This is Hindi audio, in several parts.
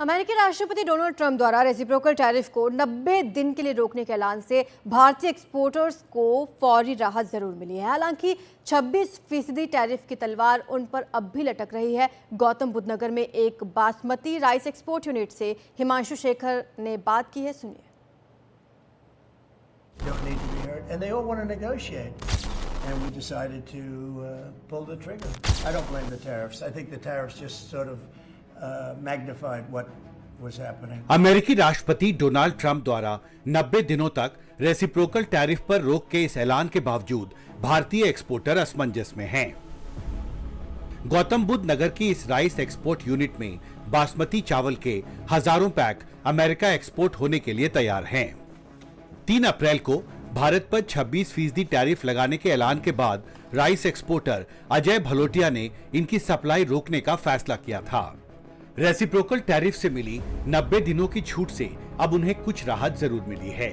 अमेरिकी राष्ट्रपति डोनाल्ड ट्रंप द्वारा रेसिप्रोकल टैरिफ को 90 दिन के लिए रोकने के ऐलान से भारतीय एक्सपोर्टर्स को फौरी राहत जरूर मिली है। हालांकि 26% टैरिफ की तलवार उन पर अब भी लटक रही है। गौतम बुद्ध नगर में एक बासमती राइस एक्सपोर्ट यूनिट से हिमांशु शेखर ने बात की है, सुनिए। And we decided to pull the trigger. I don't blame the tariffs. I think the tariffs just sort of magnified what was happening. अमेरिकी राष्ट्रपति डोनाल्ड ट्रंप द्वारा 90 दिनों तक रेसिप्रोकल टैरिफ पर रोक के इस ऐलान के बावजूद भारतीय एक्सपोर्टर असमंजस में हैं। गौतम बुद्ध नगर की इस राइस एक्सपोर्ट यूनिट में बासमती चावल के हजारों पैक अमेरिका एक्सपोर्ट होने के लिए तैयार हैं। 3 अप्रैल को भारत पर 26% टैरिफ लगाने के ऐलान के बाद राइस एक्सपोर्टर अजय भलोटिया ने इनकी सप्लाई रोकने का फैसला किया था। रेसिप्रोकल टैरिफ से मिली 90 दिनों की छूट से अब उन्हें कुछ राहत जरूर मिली है।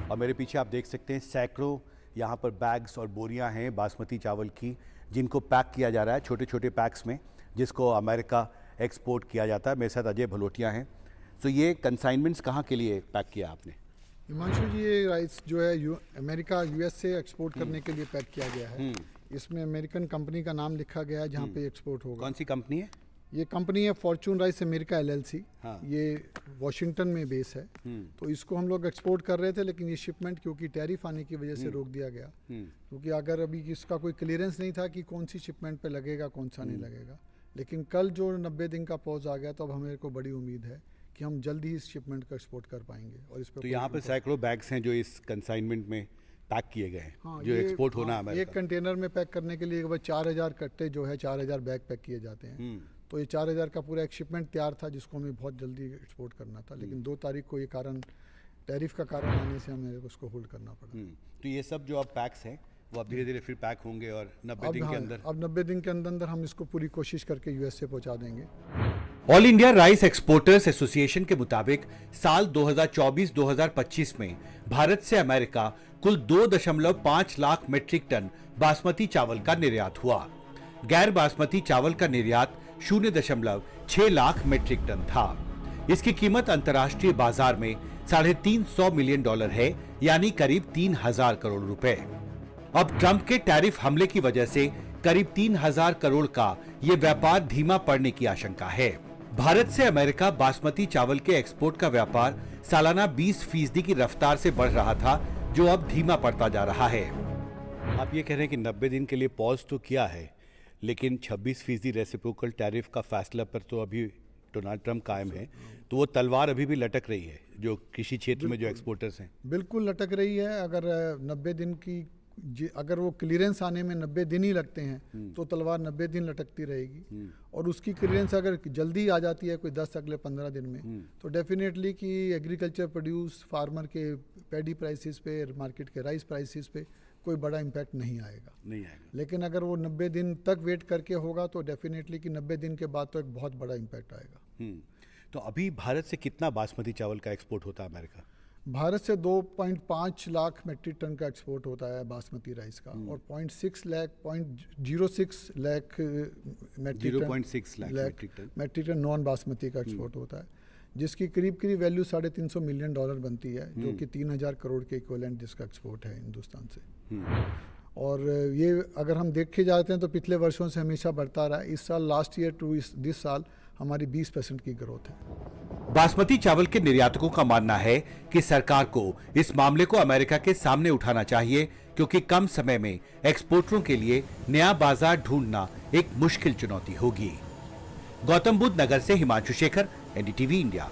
और मेरे पीछे आप देख सकते हैं सैकड़ों यहाँ पर बैग्स और बोरियां हैं बासमती चावल की, जिनको पैक किया जा रहा है छोटे छोटे पैक्स में, जिसको अमेरिका एक्सपोर्ट किया जाता है। मेरे साथ अजय भलोटिया हैं। तो ये कंसाइनमेंट्स कहाँ के लिए पैक किया आपने? हिमांशु जी, ये राइस जो है अमेरिका यूएस से एक्सपोर्ट करने के लिए पैक किया गया है। इसमें अमेरिकन कंपनी का नाम लिखा गया है जहाँ पे एक्सपोर्ट होगा। कौन सी कंपनी है? ये कंपनी है फॉर्चून राइस अमेरिका LLC। हाँ। ये वॉशिंगटन में बेस है। तो इसको हम लोग एक्सपोर्ट कर रहे थे, लेकिन ये शिपमेंट क्योंकि टैरिफ आने की वजह से रोक दिया गया, क्योंकि अगर अभी इसका कोई क्लियरेंस नहीं था कि कौन सी शिपमेंट पे लगेगा कौन सा नहीं लगेगा। लेकिन कल जो 90 दिन का पॉज आ गया, तो अब हमें को बड़ी उम्मीद है कि हम जल्द ही इस शिपमेंट को एक्सपोर्ट कर पाएंगे। और इस पर तो यहाँ पर सैकड़ों बैग्स हैं जो इस कंसाइनमेंट में पैक किए गए हैं। हाँ, जो एक्सपोर्ट होना है। एक कंटेनर में पैक करने के लिए 4000 कट्टे जो है 4000 बैग पैक किए जाते हैं। तो ये 4000 का पूरा एक शिपमेंट तैयार था, जिसको हमें बहुत जल्दी एक्सपोर्ट करना था। लेकिन 2 तारीख को ये कारण टैरिफ का कारण आने से हमें उसको होल्ड करना पड़ा। तो ये सब जो अब पैक्स हैं वो अब धीरे धीरे फिर पैक होंगे और 90 दिन के अंदर अब 90 दिन के अंदर हम इसको पूरी कोशिश करके यूएस से पहुंचा देंगे। All India rice exporters association के मुताबिक साल 2024-2025 में भारत से अमेरिका कुल 2.5 लाख मीट्रिक टन बासमती चावल का निर्यात हुआ। गैर बासमती चावल का निर्यात 0.6 लाख मीट्रिक टन था। इसकी कीमत अंतर्राष्ट्रीय बाजार में $350 मिलियन है, यानी करीब 3000 करोड़ रुपए। अब ट्रंप के टैरिफ हमले की वजह से करीब 3000 करोड़ का ये व्यापार धीमा पड़ने की आशंका है। भारत से अमेरिका बासमती चावल के एक्सपोर्ट का व्यापार सालाना 20% की रफ्तार से बढ़ रहा था, जो अब धीमा पड़ता जा रहा है। आप ये कह रहे हैं कि 90 दिन के लिए पॉज तो किया है, लेकिन 26% रेसिप्रोकल टैरिफ का फैसला पर तो अभी डोनाल्ड ट्रंप कायम है, तो वो तलवार अभी भी लटक रही है जो कृषि क्षेत्र में जो एक्सपोर्टर्स हैं। बिल्कुल लटक रही है। अगर 90 दिन की अगर वो क्लियरेंस आने में 90 दिन ही लगते हैं, तो तलवार 90 दिन लटकती रहेगी। और उसकी क्लियरेंस अगर जल्दी आ जाती है, कोई 10 अगले 15 दिन में, तो डेफिनेटली कि एग्रीकल्चर प्रोड्यूस फार्मर के पैडी प्राइसेस पे, मार्केट के राइस प्राइसेस पे कोई बड़ा इम्पैक्ट नहीं आएगा। लेकिन अगर वो 90 दिन तक वेट करके होगा, तो डेफिनेटली कि 90 दिन के बाद तो एक बहुत बड़ा इम्पैक्ट आएगा। तो अभी भारत से कितना बासमती चावल का एक्सपोर्ट होता है अमेरिका? भारत से 2.5 लाख मेट्रिक टन का एक्सपोर्ट होता है बासमती राइस का, और 0.06 lakh metric ton non basmati का एक्सपोर्ट होता है, जिसकी करीब वैल्यू $350 मिलियन बनती है, जो कि 3000 करोड़ के इक्विवेलेंट जिसका एक्सपोर्ट है हिंदुस्तान से। और ये अगर हम देखे जाते हैं तो पिछले वर्षों से हमेशा बढ़ता रहा है। इस साल लास्ट ईयर टू दिस साल हमारी 20% की ग्रोथ है। बासमती चावल के निर्यातकों का मानना है कि सरकार को इस मामले को अमेरिका के सामने उठाना चाहिए, क्योंकि कम समय में एक्सपोर्टरों के लिए नया बाजार ढूंढना एक मुश्किल चुनौती होगी। गौतम बुद्ध नगर से हिमांशु शेखर, NDTV इंडिया।